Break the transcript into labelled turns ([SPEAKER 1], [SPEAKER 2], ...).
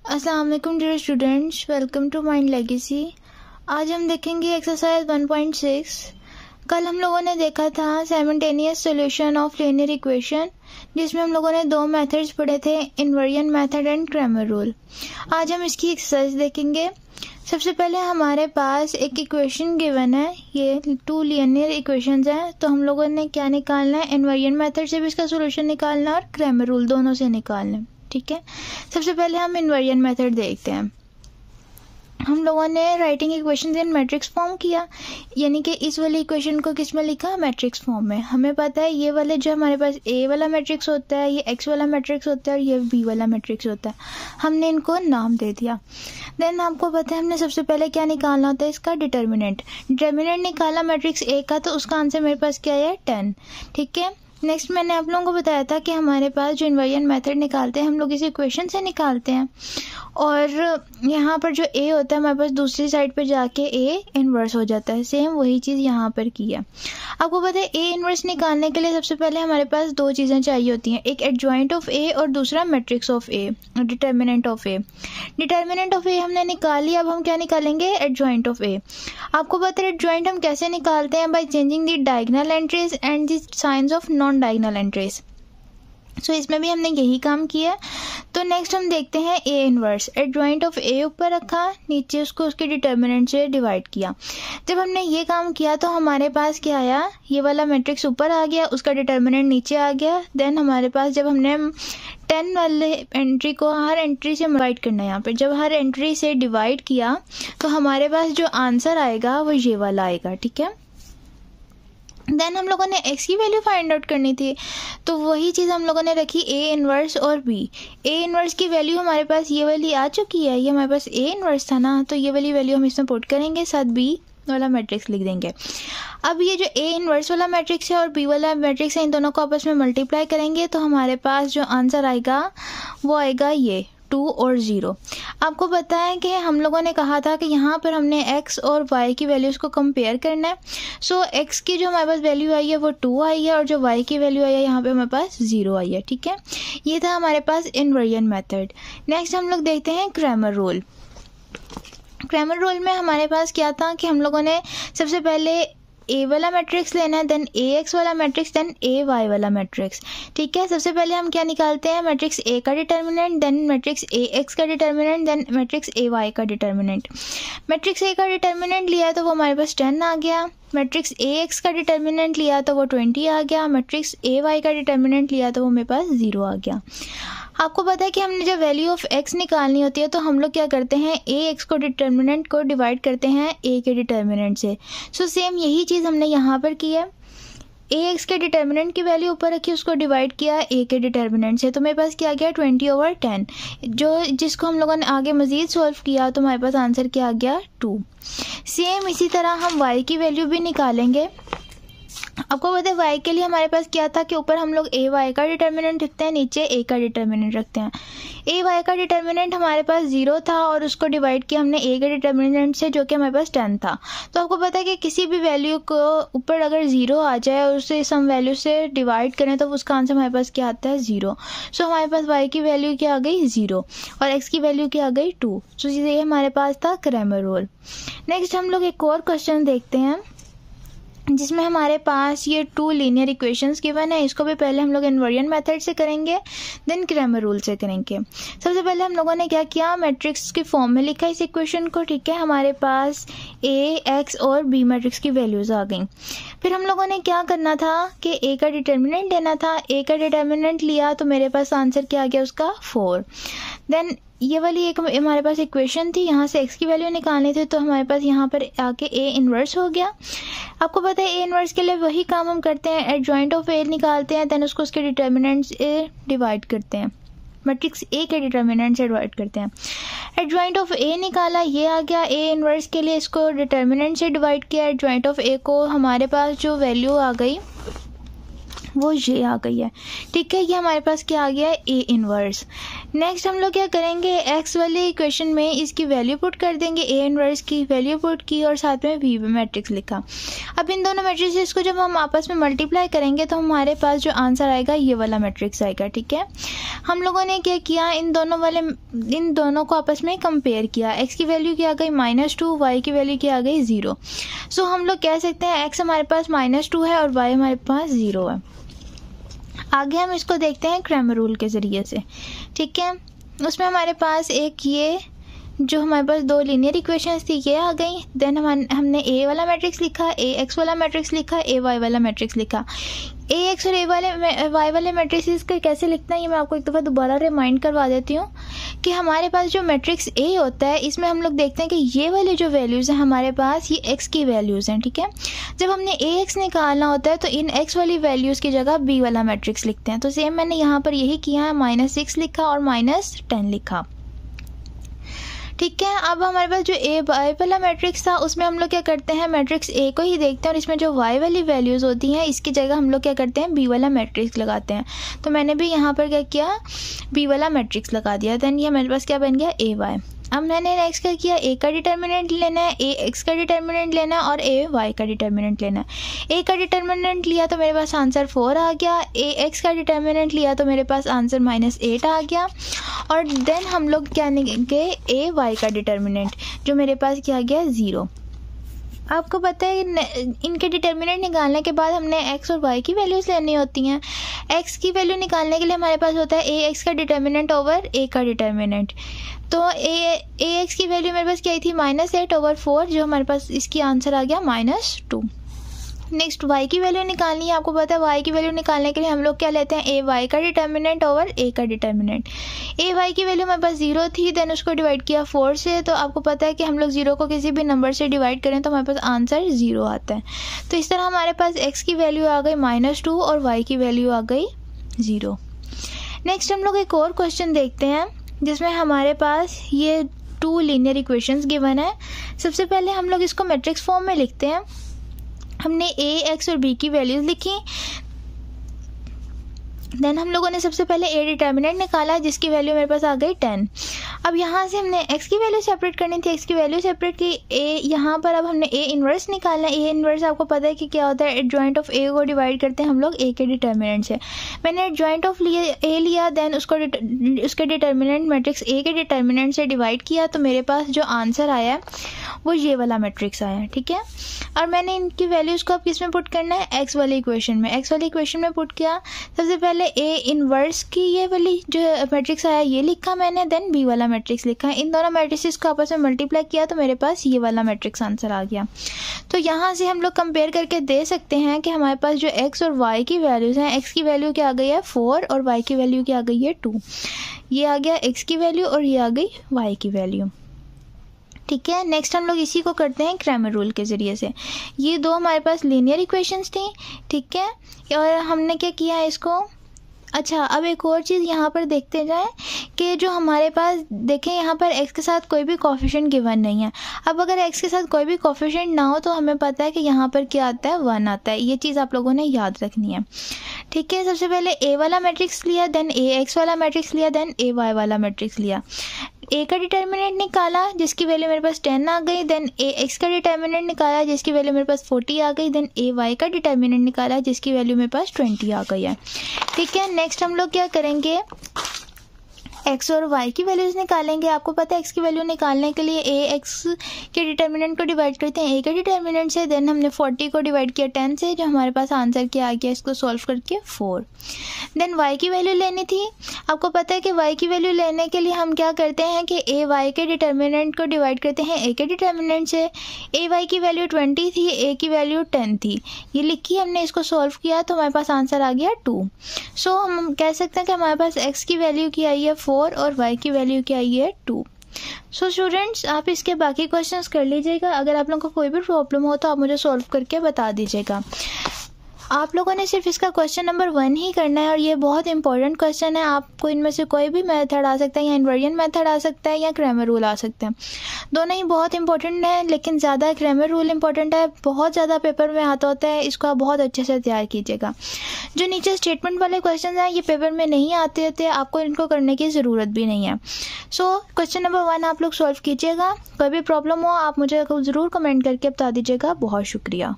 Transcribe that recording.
[SPEAKER 1] अस्सलाम वालेकुम dear students, welcome to Mind Legacy. आज हम देखेंगे एक्सरसाइज 1.6। कल हम लोगों ने देखा था simultaneous solution of linear equation, जिसमें हम लोगों ने दो मेथड्स पढ़े थे, inversion method and Cramer rule. आज हम इसकी एक्सरसाइज देखेंगे। सबसे पहले हमारे पास एक इक्वेशन गिवन है, ये टू लीनियर इक्वेशंस हैं, तो हम लोगों ने क्या निकालना है, इन्वर्जन मेथड से भी इसका सोल्यूशन निकालना है और क्रैमर रूल दोनों से निकालना है। ठीक है, सबसे पहले हम इन्वर्जन मेथड देखते हैं। हम लोगों ने writing equation in matrix form किया, यानी कि इस वाली इक्वेशन को किस में लिखा, मैट्रिक्स फॉर्म में। हमें पता है ये वाले जो हमारे पास ए वाला मैट्रिक्स होता है, ये एक्स वाला मैट्रिक्स होता है और ये बी वाला मैट्रिक्स होता है। हमने इनको नाम दे दिया। देन आपको पता है हमने सबसे पहले क्या निकालना होता है, इसका डिटर्मिनेंट। डिटर्मिनेंट निकाला मैट्रिक्स ए का, तो उसका आंसर मेरे पास क्या है, 10। ठीक है, नेक्स्ट मैंने आप लोगों को बताया था कि हमारे पास जो इन्वर्जन मेथड निकालते हैं हम लोग इस इक्वेशन से निकालते हैं, और यहाँ पर जो ए होता है हमारे पास दूसरी साइड पर जाके ए इन्वर्स हो जाता है। सेम वही चीज़ यहाँ पर की है। आपको पता है ए इन्वर्स निकालने के लिए सबसे पहले हमारे पास दो चीज़ें चाहिए होती हैं, एक एडजॉइंट ऑफ ए और दूसरा matrix of A, determinant of A. Determinant of A हमने निकाली, अब हम क्या निकालेंगे, एडजॉइंट ऑफ ए। आपको पता है एडजॉइंट हम कैसे निकालते हैं, by changing the diagonal entries and the signs of non diagonal entries. So इसमें भी हमने यही काम किया। तो नेक्स्ट हम देखते हैं ए इनवर्स। एडजॉइंट ऑफ ए ऊपर रखा, नीचे उसको उसके डिटर्मिनेंट से डिवाइड किया। जब हमने ये काम किया तो हमारे पास क्या आया, ये वाला मैट्रिक्स ऊपर आ गया, उसका डिटर्मिनेंट नीचे आ गया। देन हमारे पास जब हमने 10 वाले एंट्री को हर एंट्री से डिवाइड करना है, यहाँ पे जब हर एंट्री से डिवाइड किया तो हमारे पास जो आंसर आएगा वो ये वाला आएगा। ठीक है, देन हम लोगों ने x की वैल्यू फाइंड आउट करनी थी, तो वही चीज़ हम लोगों ने रखी a इनवर्स और b। a इनवर्स की वैल्यू हमारे पास ये वाली आ चुकी है, ये हमारे पास a इनवर्स था ना, तो ये वाली वैल्यू हम इसमें पुट करेंगे, साथ b वाला मैट्रिक्स लिख देंगे। अब ये जो a इनवर्स वाला मैट्रिक्स है और b वाला मैट्रिक्स है, इन दोनों को आपस में मल्टीप्लाई करेंगे तो हमारे पास जो आंसर आएगा वो आएगा ये 2 और 0। आपको पता है कि हम लोगों ने कहा था कि यहाँ पर हमने x और y की वैल्यूज़ को कंपेयर करना है। सो x की जो हमारे पास वैल्यू आई है वो 2 आई है और जो y की वैल्यू आई है यहाँ पे हमारे पास 0 आई है। ठीक है, ये था हमारे पास इन्वर्जन मेथड। नेक्स्ट हम लोग देखते हैं क्रैमर रूल। क्रैमर रूल में हमारे पास क्या था कि हम लोगों ने सबसे पहले ए वाला मैट्रिक्स लेना है, देन ए एक्स वाला मैट्रिक्स, देन ए वाई वाला मैट्रिक्स। ठीक है, सबसे पहले हम क्या निकालते हैं, मैट्रिक्स ए का determinant, then matrix A X का determinant, then matrix A Y का डिटर्मिनेंट। मैट्रिक्स ए का डिटर्मिनेंट लिया तो वो हमारे पास 10 आ गया। मैट्रिक्स ए एक्स का डिटर्मिनेंट लिया तो वो 20 आ गया। मैट्रिक्स ए वाई का डिटर्मिनेंट लिया तो वो मेरे पास 0 आ गया। आपको पता है कि हमने जब वैल्यू ऑफ x निकालनी होती है तो हम लोग क्या करते हैं, ए एक्स को डिटर्मिनेंट को डिवाइड करते हैं a के डिटर्मिनेंट से। सो सेम यही चीज़ हमने यहाँ पर की है, ए एक्स के डिटर्मिनेंट की वैल्यू ऊपर रखी, उसको डिवाइड किया a के डिटर्मिनेंट से, तो मेरे पास क्या गया 20/10, जो जिसको हम लोगों ने आगे मज़ीद सॉल्व किया तो हमारे पास आंसर क्या आ गया 2। सेम इसी तरह हम y की वैल्यू भी निकालेंगे। आपको पता है वाई के लिए हमारे पास क्या था कि ऊपर हम लोग ए वाई का डिटर्मिनेंट रखते हैं, नीचे ए का डिटर्मिनेंट रखते हैं। ए वाई का डिटर्मिनेंट हमारे पास 0 था और उसको डिवाइड किया हमने ए के डिटर्मिनेंट से, जो कि हमारे पास 10 था। तो आपको पता है कि किसी भी वैल्यू को ऊपर अगर 0 आ जाए और उसे सम वैल्यू से डिवाइड करें तो उसका आंसर हमारे पास क्या आता है, 0। सो हमारे पास वाई की वैल्यू क्या आ गई, 0, और एक्स की वैल्यू क्या आ गई, 2। सो ये हमारे पास था क्रैमर रूल। नेक्स्ट हम लोग एक और क्वेश्चन देखते हैं जिसमें हमारे पास ये 2 लीनियर इक्वेशंस गिवन है। इसको भी पहले हम लोग इन्वर्जन मेथड से करेंगे, देन क्रैमर रूल से करेंगे। सबसे पहले हम लोगों ने क्या किया, मैट्रिक्स की फॉर्म में लिखा इस इक्वेशन को। ठीक है, हमारे पास ए एक्स और बी मैट्रिक्स की वैल्यूज़ आ गई। फिर हम लोगों ने क्या करना था कि ए का डिटर्मिनेंट लेना था। ए का डिटर्मिनेंट लिया तो मेरे पास आंसर क्या आ गया, उसका 4। देन ये वाली एक हमारे पास इक्वेशन थी, यहाँ से x की वैल्यू निकालनी थी, तो हमारे पास यहाँ पर आके a इन्वर्स हो गया। आपको पता है a इन्वर्स के लिए वही काम हम करते हैं, एडजॉइंट ऑफ a निकालते हैं, देन उसको उसके डिटर्मिनेंट से डिवाइड करते हैं, मैट्रिक्स a के डिटर्मिनेंट से डिवाइड करते हैं। एडजॉइंट ऑफ a निकाला, ये आ गया a इन्वर्स के लिए, इसको डिटर्मिनेंट से डिवाइड किया। एडजॉइंट ऑफ a को हमारे पास जो वैल्यू आ गई वो ये आ गई है। ठीक है, ये हमारे पास क्या आ गया है, ए इन्वर्स। नेक्स्ट हम लोग क्या करेंगे, एक्स वाले इक्वेशन में इसकी वैल्यू पुट कर देंगे, ए इनवर्स की वैल्यू पुट की और साथ में वी मैट्रिक्स लिखा। अब इन दोनों मैट्रिक्स को जब हम आपस में मल्टीप्लाई करेंगे तो हमारे पास जो आंसर आएगा ये वाला मैट्रिक्स आएगा। ठीक है, हम लोगों ने क्या किया, इन दोनों को आपस में कंपेयर किया। एक्स की वैल्यू क्या आ गई -2, वाई की वैल्यू क्या आ गई 0। सो हम लोग कह सकते हैं एक्स हमारे पास -2 है और वाई हमारे पास 0 है। आगे हम इसको देखते हैं क्रैमर रूल के ज़रिए से। ठीक है, उसमें हमारे पास एक ये जो हमारे पास दो लीनियर इक्वेशंस थी ये आ गई। देन हमने ए वाला मैट्रिक्स लिखा, ए एक्स वाला मैट्रिक्स लिखा, ए वाई वाला मैट्रिक्स लिखा। ए एक्स और ए वाई वाले मैट्रिक्स का कैसे लिखना है ये मैं आपको एक दफ़ा दोबारा रिमाइंड करवा देती हूँ कि हमारे पास जो मैट्रिक्स ए होता है इसमें हम लोग देखते हैं कि ये वाले जो वैल्यूज़ हैं हमारे पास ये एक्स की वैल्यूज़ हैं। ठीक है, जब हमने ए एक्स निकालना होता है तो इन एक्स वाली वैल्यूज़ की जगह बी वाला मैट्रिक्स लिखते हैं। तो सेम मैंने यहाँ पर यही किया है, -6 लिखा और -10 लिखा। ठीक है, अब हमारे पास जो ए वाई वाला मैट्रिक्स था उसमें हम लोग क्या करते हैं, मैट्रिक्स ए को ही देखते हैं और इसमें जो वाई वाली वैल्यूज़ होती हैं इसकी जगह हम लोग क्या करते हैं, बी वाला मैट्रिक्स लगाते हैं। तो मैंने भी यहाँ पर क्या किया, बी वाला मैट्रिक्स लगा दिया। देन ये हमारे पास क्या बन गया, ए वाई। अब मैंने नेक्स्ट क्या किया, ए का डिटर्मिनेंट लेना है, ए एक्स का डिटर्मिनेंट लेना है और ए वाई का डिटर्मिनेंट लेना है। ए का डिटर्मिनेंट लिया तो मेरे पास आंसर 4 आ गया, ए एक्स का डिटर्मिनेंट लिया तो मेरे पास आंसर -8 आ गया। और देन हम लोग क्या लेंगे, ए वाई का डिटर्मिनेंट जो मेरे पास क्या गया 0। आपको पता है इनके डिटर्मिनेंट निकालने के बाद हमने एक्स और वाई की वैल्यूज़ लेनी होती हैं। एक्स की वैल्यू निकालने के लिए हमारे पास होता है ए एक्स का डिटर्मिनेंट ओवर ए का डिटर्मिनेंट। तो ए एक्स की वैल्यू मेरे पास क्या थी, -8/4 जो हमारे पास इसकी आंसर आ गया -2। नेक्स्ट वाई की वैल्यू निकालनी है। आपको पता है वाई की वैल्यू निकालने के लिए हम लोग क्या लेते हैं, ए वाई का डिटर्मिनेंट ओवर ए का डिटर्मिनेंट। ए वाई की वैल्यू हमारे पास 0 थी, देन उसको डिवाइड किया 4 से। तो आपको पता है कि हम लोग 0 को किसी भी नंबर से डिवाइड करें तो हमारे पास आंसर 0 आता है। तो इस तरह हमारे पास एक्स की वैल्यू आ गई -2 और वाई की वैल्यू आ गई 0। नेक्स्ट हम लोग एक और क्वेश्चन देखते हैं जिसमें हमारे पास ये 2 लीनियर इक्वेशंस गिवन है। सबसे पहले हम लोग इसको मैट्रिक्स फॉर्म में लिखते हैं। हमने ए एक्स और बी की वैल्यूज़ लिखी। देन हम लोगों ने सबसे पहले ए डिटर्मिनेंट निकाला जिसकी वैल्यू मेरे पास आ गई 10। अब यहाँ से हमने एक्स की वैल्यू सेपरेट करनी थी, एक्स की वैल्यू सेपरेट की। ए यहाँ पर अब हमने ए इन्वर्स निकालना है। ए इन्वर्स आपको पता है कि क्या होता है, एडजॉइंट ऑफ ए को डिवाइड करते हैं हम लोग ए के डिटर्मिनेंट से। मैंने एडजॉइंट ऑफ ए लिया, देन उसके डिटर्मिनेंट मैट्रिक्स ए के डिटर्मिनेंट से डिवाइड किया तो मेरे पास जो आंसर आया है वो ये वाला मैट्रिक्स आया। ठीक है, और मैंने इनकी वैल्यूज़ को अब किस में पुट करना है, एक्स वाली इक्वेशन में। एक्स वाली इक्वेशन में पुट किया। सबसे पहले ए इनवर्स की ये वाली जो मैट्रिक्स आया ये लिखा मैंने, देन बी वाला मैट्रिक्स लिखा। इन दोनों मैट्रिक्स को आपस में मल्टीप्लाई किया तो मेरे पास ये वाला मैट्रिक्स आंसर आ गया। तो यहाँ से हम लोग कंपेयर करके दे सकते हैं कि हमारे पास जो एक्स और वाई की वैल्यूज़ हैं, एक्स की वैल्यू क्या आ गई है 4 और वाई की वैल्यू क्या आ गई है 2। ये आ गया एक्स की वैल्यू और ये आ गई वाई की वैल्यू। ठीक है, नेक्स्ट हम लोग इसी को करते हैं क्रैमर रूल के ज़रिए से। ये दो हमारे पास लीनियर इक्वेशंस थी। ठीक है, और हमने क्या किया इसको, अच्छा अब एक और चीज़ यहाँ पर देखते जाएं कि जो हमारे पास देखें यहाँ पर x के साथ कोई भी कोफिशिएंट गिवन नहीं है। अब अगर x के साथ कोई भी कोफिशिएंट ना हो तो हमें पता है कि यहाँ पर क्या आता है, 1 आता है। ये चीज़ आप लोगों ने याद रखनी है। ठीक है, सबसे पहले a वाला मैट्रिक्स लिया, देन a x वाला मैट्रिक्स लिया, देन a y वाला मैट्रिक्स लिया। a का डिटर्मिनेंट निकाला जिसकी वैल्यू मेरे पास 10 आ गई, देन a x का डिटर्मिनेंट निकाला जिसकी वैल्यू मेरे पास 40 आ गई, देन a y का डिटर्मिनेंट निकाला जिसकी वैल्यू मेरे पास 20 आ गई है। ठीक है, नेक्स्ट हम लोग क्या करेंगे, एक्स और वाई की वैल्यूज़ निकालेंगे। आपको पता है एक्स की वैल्यू निकालने के लिए ए एक्स के डिटर्मिनेंट को डिवाइड करते हैं ए के डिटर्मिनेंट से, देन हमने 40 को डिवाइड किया 10 से, जो हमारे पास आंसर क्या आ गया, इसको सॉल्व करके 4। देन वाई की वैल्यू लेनी थी। आपको पता है कि वाई की वैल्यू लेने के लिए हम क्या करते हैं कि ए वाई के डिटर्मिनेंट को डिवाइड करते हैं ए के डिटर्मिनेंट से। ए वाई की वैल्यू 20 थी, ए की वैल्यू 10 थी। ये लिखी, हमने इसको सॉल्व किया तो हमारे पास आंसर आ गया 2। सो हम कह सकते हैं कि हमारे पास एक्स की वैल्यू क्या आई है 4 और y की वैल्यू क्या आई है 2। सो स्टूडेंट्स, आप इसके बाकी क्वेश्चंस कर लीजिएगा। अगर आप लोगों को कोई भी प्रॉब्लम हो तो आप मुझे सॉल्व करके बता दीजिएगा। आप लोगों ने सिर्फ इसका क्वेश्चन नंबर 1 ही करना है और ये बहुत इंपॉर्टेंट क्वेश्चन है। आपको इनमें से कोई भी मेथड आ सकता है, या इन्वर्जन मेथड आ सकता है या क्रैमर रूल आ सकता है। दोनों ही बहुत इंपॉर्टेंट है, लेकिन ज़्यादा क्रैमर रूल इंपॉर्टेंट है, बहुत ज़्यादा पेपर में आता होता है, इसको आप बहुत अच्छे से तैयार कीजिएगा। जो नीचे स्टेटमेंट वाले क्वेश्चन हैं ये पेपर में नहीं आते होते, आपको इनको करने की ज़रूरत भी नहीं है। सो क्वेश्चन नंबर 1 आप लोग सॉल्व कीजिएगा। कोई भी प्रॉब्लम हो आप मुझे ज़रूर कमेंट करके बता दीजिएगा। बहुत शुक्रिया।